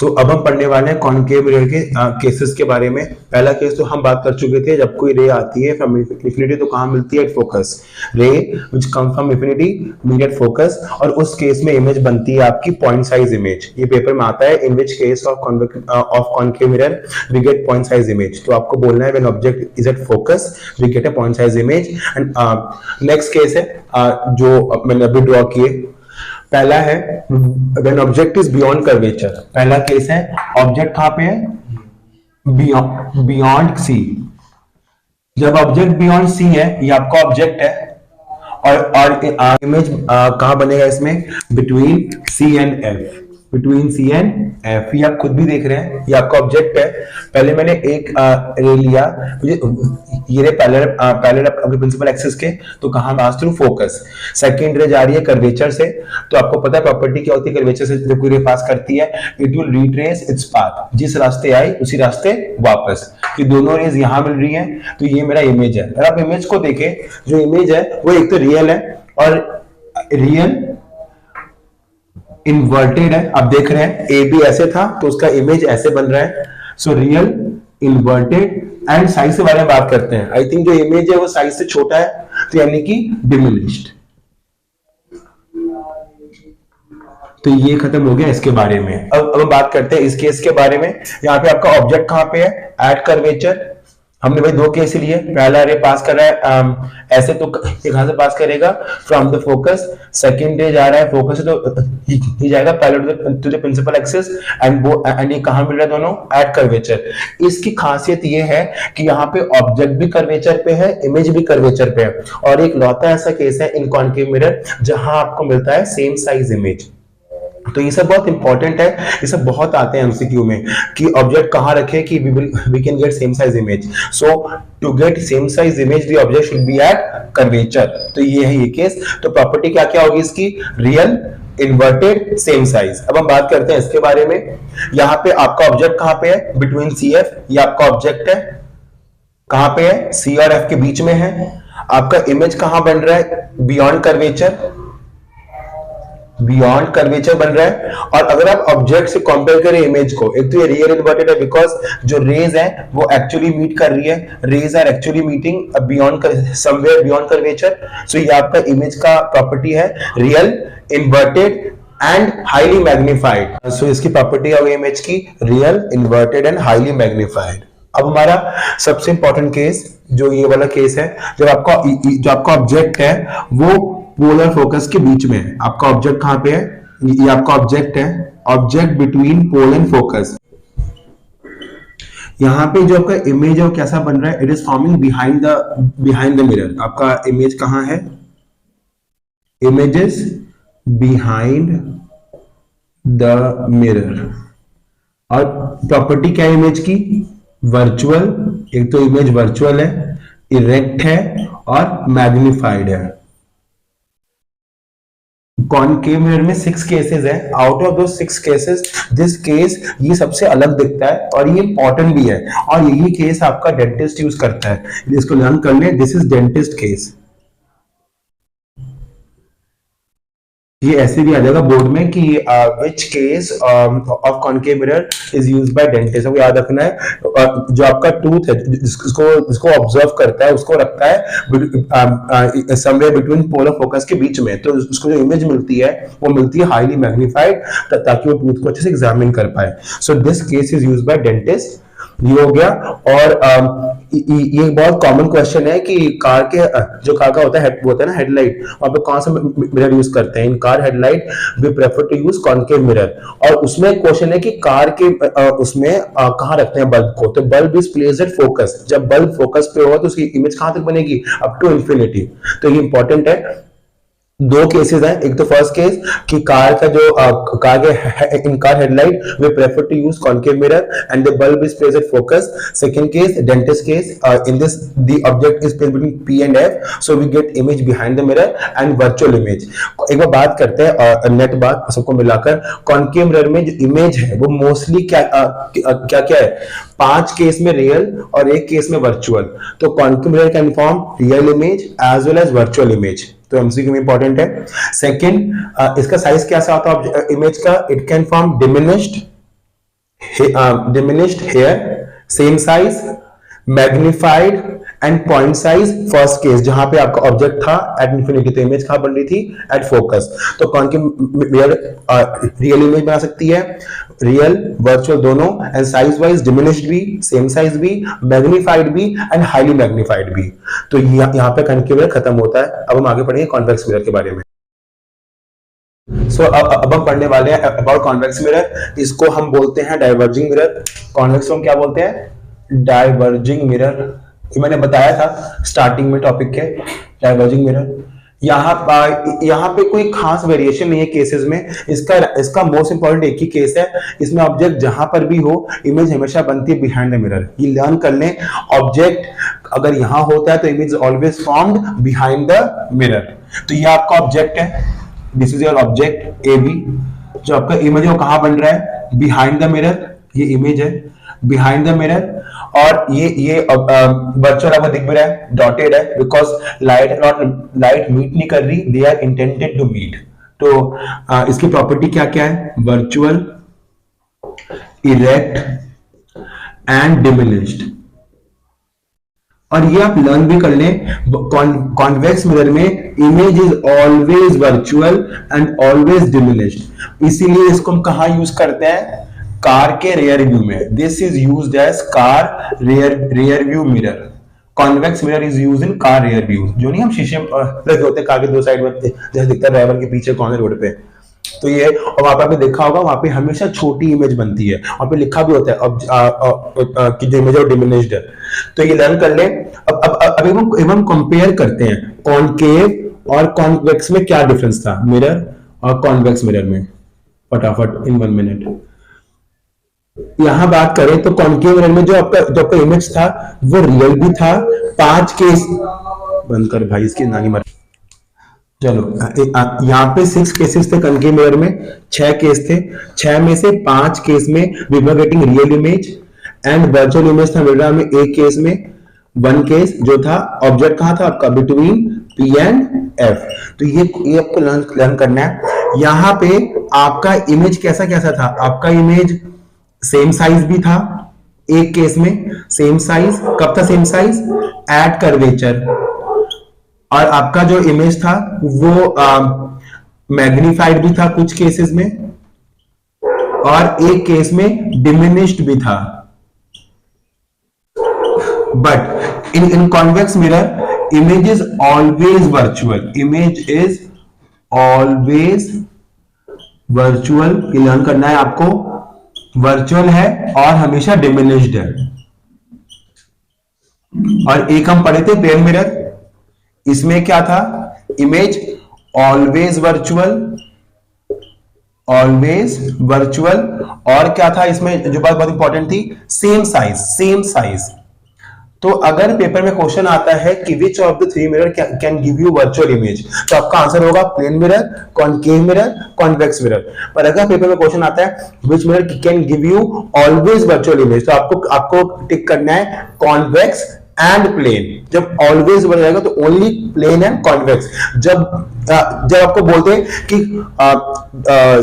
सो अब हम पढ़ने वाले हैं कॉनकेव रे के केसेस के बारे में। पहला केस तो हम बात कर चुके थे, जब कोई रे आती है फ्रॉम इंफिनिटी तो कहाँ मिलती है? At focus. Ray which come from infinity meet at focus, और उस केस में इमेज बनती है आपकी पॉइंट साइज इमेज। ये पेपर में आता है, in which case of concave mirror we get point size image. तो आपको बोलना है when object is at focus we get a point size image. And next case है जो मैंने अभी ड्रॉ किए। पहला है when object is beyond curvature. पहला केस है, ऑब्जेक्ट कहां पे है? Beyond C. जब ऑब्जेक्ट बियॉन्ड सी है, ये आपका ऑब्जेक्ट है, और इमेज कहां बनेगा इसमें? Between C and F. Between C and F, ये आप खुद भी देख रहे हैं, ये आपका ऑब्जेक्ट है। पहले मैंने एक रे लिया, ये रे पैरेलल अपने प्रिंसिपल एक्सिस के, तो कहां पास थ्रू फोकस। सेकंड रे जा रही है कर्वेचर से, तो आपको पता है प्रॉपर्टी क्या होती है कर्वेचर से जब कोई रे पास करती है? It will retrace its path, जिस रास्ते आई उसी रास्ते वापस। कि दोनों रेज यहां मिल रही हैं, तो ये मेरा इमेज है। अगर आप इमेज को देखें, जो इमेज है वो एक तो रियल है, और रियल इन्वर्टेड है। आप देख रहे हैं ए बी ऐसे था तो उसका इमेज ऐसे बन रहा है। So real inverted. And size के बारे में बात करते हैं। आई थिंक जो इमेज है वो साइज से छोटा है, तो यानी कि डिमिनिश्ड। तो ये खत्म हो गया इसके बारे में। अब हम बात करते हैं इस केस के बारे में। यहाँ पे आपका ऑब्जेक्ट कहां पे है? At curvature. हमने भाई दो केस लिए। पहला रे पास कर रहा है ऐसे, तो ये कहां से पास करेगा? From the focus. सेकंड रे जा रहा है फोकस से, तो ये जाएगा parallel to the principal axis. And ये कहां मिल रहा है? दोनों एट कर्वेचर। इसकी खासियत ये है कि यहाँ पे ऑब्जेक्ट भी कर्वेचर पे है, इमेज भी कर्वेचर पे है, और एक लौता ऐसा केस है इन कॉनकेव मिरर जहां आपको मिलता है सेम साइज इमेज। तो ये सब बहुत इंपॉर्टेंट है, ये सब बहुत आते हैं एमसीक्यू में कि ऑब्जेक्ट कहां रखे कि we can get same size image. So to get same size image the object should be at curvature. तो ये है ये केस। तो प्रॉपर्टी क्या क्या होगी इसकी? Real inverted same size. अब हम बात करते हैं इसके बारे में। यहां पे आपका ऑब्जेक्ट कहां पे है? Between C F. ये आपका ऑब्जेक्ट है, कहां पे है? सी और एफ के बीच में है। आपका इमेज कहां बन रहा है? Beyond curvature. बियॉन्ड कर्वेचर बन रहा है। और अगर आप ऑब्जेक्ट से कंपेयर करें इमेज को, एक तो ये रियल इन्वर्टेड है बिकॉज जो रेज है वो एक्चुअली मीट कर रही है। Rays are actually meeting beyond somewhere beyond curvature. So ये आपका इमेज का प्रॉपर्टी है, real inverted and highly magnified. So इसकी प्रॉपर्टी हो गई इमेज की, real inverted and highly magnified. अब हमारा सबसे इंपॉर्टेंट केस जो ये वाला केस है, जब आपका ऑब्जेक्ट है वो पोलर फोकस के बीच में है। आपका ऑब्जेक्ट कहां पे है? ये आपका ऑब्जेक्ट है, object between pole and focus. यहां पे जो आपका इमेज है वो कैसा बन रहा है? It is forming behind the mirror. आपका इमेज कहां है? Images behind the mirror. और प्रॉपर्टी क्या है इमेज की? वर्चुअल। एक तो इमेज वर्चुअल है, इरेक्ट है और मैग्नीफाइड है। कॉनकेव मिरर में 6 केसेस है। आउट ऑफ दो 6 केसेस दिस केस ये सबसे अलग दिखता है और ये इंपॉर्टेंट भी है, और यही केस आपका डेंटिस्ट यूज करता है। इसको लर्न कर ले, दिस इज डेंटिस्ट केस। ये ऐसे भी आ जाएगा बोर्ड में कि which case of concave mirror is used by dentist. आपको याद रखना है जो आपका टूथ है जिसको ऑब्जर्व करता है उसको रखता है समवेयर बिटवीन पोल और फोकस के बीच में। तो उसको जो इमेज मिलती है वो मिलती है हाईली मैग्नीफाइड, ताकि वो टूथ को अच्छे से एग्जामिन कर पाए। So this case is used by dentist. ये हो गया। और ये बहुत कॉमन क्वेश्चन है कि कार के जो कार का होता है वो होता है ना हेडलाइट, वहां पे कौन सा मिरर यूज करते हैं? In car headlight we prefer to use concave mirror. और उसमें क्वेश्चन है कि कार के उसमें कहां रखते हैं बल्ब को? तो bulb is placed at focus. जब बल्ब फोकस पे होगा तो उसकी इमेज कहां तक बनेगी? Up to infinity. तो ये इंपॉर्टेंट है। दो केसेस हैं। एक तो फर्स्ट केस कि कार का जो कार के in car headlight we prefer to use concave mirror and the bulb is placed at focus. Second case dentist case, in this the object is placed between P and F, so we get image behind the mirror and virtual image. एक बार बात करते हैं net बात सबको मिलाकर। Concave mirror में जो इमेज है वो मोस्टली क्या है? 5 केस में रियल और 1 केस में वर्चुअल। तो concave mirror can form real image as well as virtual image. तो एमसीक्यू में इंपॉर्टेंट है। सेकंड, इसका साइज कैसा होता है इमेज का? It can form diminished diminished here, same size, magnified and point size first case जहां पे आपका ऑब्जेक्ट था एट इंफिनिटी, तो इमेज कहां बन रही थी एट फोकस। तो कॉन्केव मिरर रियल इमेज बना सकती है, रियल वर्चुअल दोनों, एंड साइज वाइज डिमिनिश्ड भी, सेम साइज भी, मैग्नीफाइड भी एंड हाईली मैग्नीफाइड भी। तो यहां पे कॉन्केव मिरर खत्म होता है। अब हम आगे पढ़ेंगे कॉन्वेक्स मिरर के बारे में। अब हम पढ़ने वाले हैं अबाउट कॉन्वेक्स मिरर। इसको हम बोलते हैं डाइवर्जिंग मिरर। कॉन्वेक्स को हम क्या बोलते हैं? Diverging mirror. ये मैंने बताया था स्टार्टिंग में टॉपिक के, डाइवर्जिंग मिरर। यहाँ पे कोई खास वेरिएशन नहीं है केसेस में। इसका मोस्ट इंपॉर्टेंट एक ही केस है, इसमें ऑब्जेक्ट जहां पर भी हो इमेज हमेशा बनती है बिहाइंड द मिरर। ये लर्न कर लें, ऑब्जेक्ट अगर यहां होता है तो image always formed behind the mirror. तो ये आपका ऑब्जेक्ट है, this is your object A B. जो आपका इमेज है वो कहां बन रहा है? Behind the mirror. ये इमेज है बिहाइंड द मिरर, और ये वर्चुअल आपको दिख भी रहा है, डॉटेड है, बिकॉज लाइट मीट नहीं कर रही, they are intended to meet. तो इसकी प्रॉपर्टी क्या क्या है? Virtual, erect and diminished. और ये आप लर्न भी कर लें, कॉन्वेक्स मिरर में image is always virtual and always diminished. इसीलिए इसको हम कहां यूज करते हैं? कार के रियर व्यू में। This is used as car rear view mirror. Convex mirror is used in car rear view. जो नहीं हम शीशे लगे होते हैं कार के दो साइड में, जैसे दिखता है ड्राइवर के पीछे कॉर्नर रोड पे, तो ये, और वहां पे आपने देखा होगा वहां पे हमेशा छोटी इमेज बनती है, वहां पे लिखा भी होता है कि जो इमेज डिमिनिश्ड है। तो ये लर्न कर ले। अब हम कंपेयर करते हैं कॉनकेव और कॉन्वेक्स में क्या डिफरेंस था मिरर और कॉन्वेक्स मिरर में, फटाफट इन 1 मिनट। यहां बात करें तो कॉन्केव मिरर में जो आपका इमेज था वो रियल भी था। 5 केस बंद कर भाई, इसकी नानी मर। चलो यहाँ पे 6 केसेस थे कॉन्केव मिरर में, 6 केस थे। 6 में से 5 केस में we were getting real image and virtual image था मिरर में। एक केस में 1 केस जो था ऑब्जेक्ट कहां था आपका? Between P and F। तो ये आपको लर्न करना है। यहाँ पे आपका इमेज कैसा कैसा था? आपका इमेज सेम साइज भी था एक केस में, सेम साइज। कब था सेम साइज? Eight curvature. और आपका जो इमेज था वो मैग्नीफाइड भी था कुछ केसेस में, और एक केस में डिमिनिश्ड भी था। But in convex mirror image is always virtual. Image is always virtual. ये लर्न करना है आपको। वर्चुअल है और हमेशा डिमिनिश्ड है। और एक हम पढ़े थे प्लेन मिरर, इसमें क्या था? Image always virtual, always virtual, और क्या था इसमें जो बात बहुत इंपॉर्टेंट थी? Same size, same size. तो अगर पेपर में क्वेश्चन आता है कि which of the 3 mirror can give you virtual image, तो आपका आंसर होगा plane mirror, concave mirror, convex mirror. पर अगर पेपर में क्वेश्चन आता है which mirror can give you always virtual image, तो आपको टिक करना है कॉन्वेक्स एंड प्लेन। जब ऑलवेज बन जाएगा तो ओनली प्लेन एंड कॉन्वेक्स। जब आपको बोलते हैं कि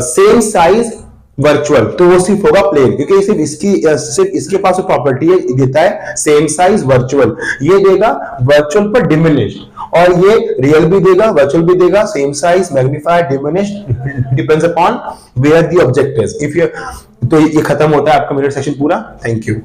सेम साइज वर्चुअल, तो वो सिर्फ होगा प्लेन, क्योंकि सिर्फ इसके पास प्रॉपर्टी देता है सेम साइज वर्चुअल। ये देगा वर्चुअल पर डिमिनिश्ड, और ये रियल भी देगा, वर्चुअल भी देगा, same size, magnified, diminished, depends upon where the object is. तो ये खत्म होता है आपका मिरर सेक्शन पूरा। Thank you.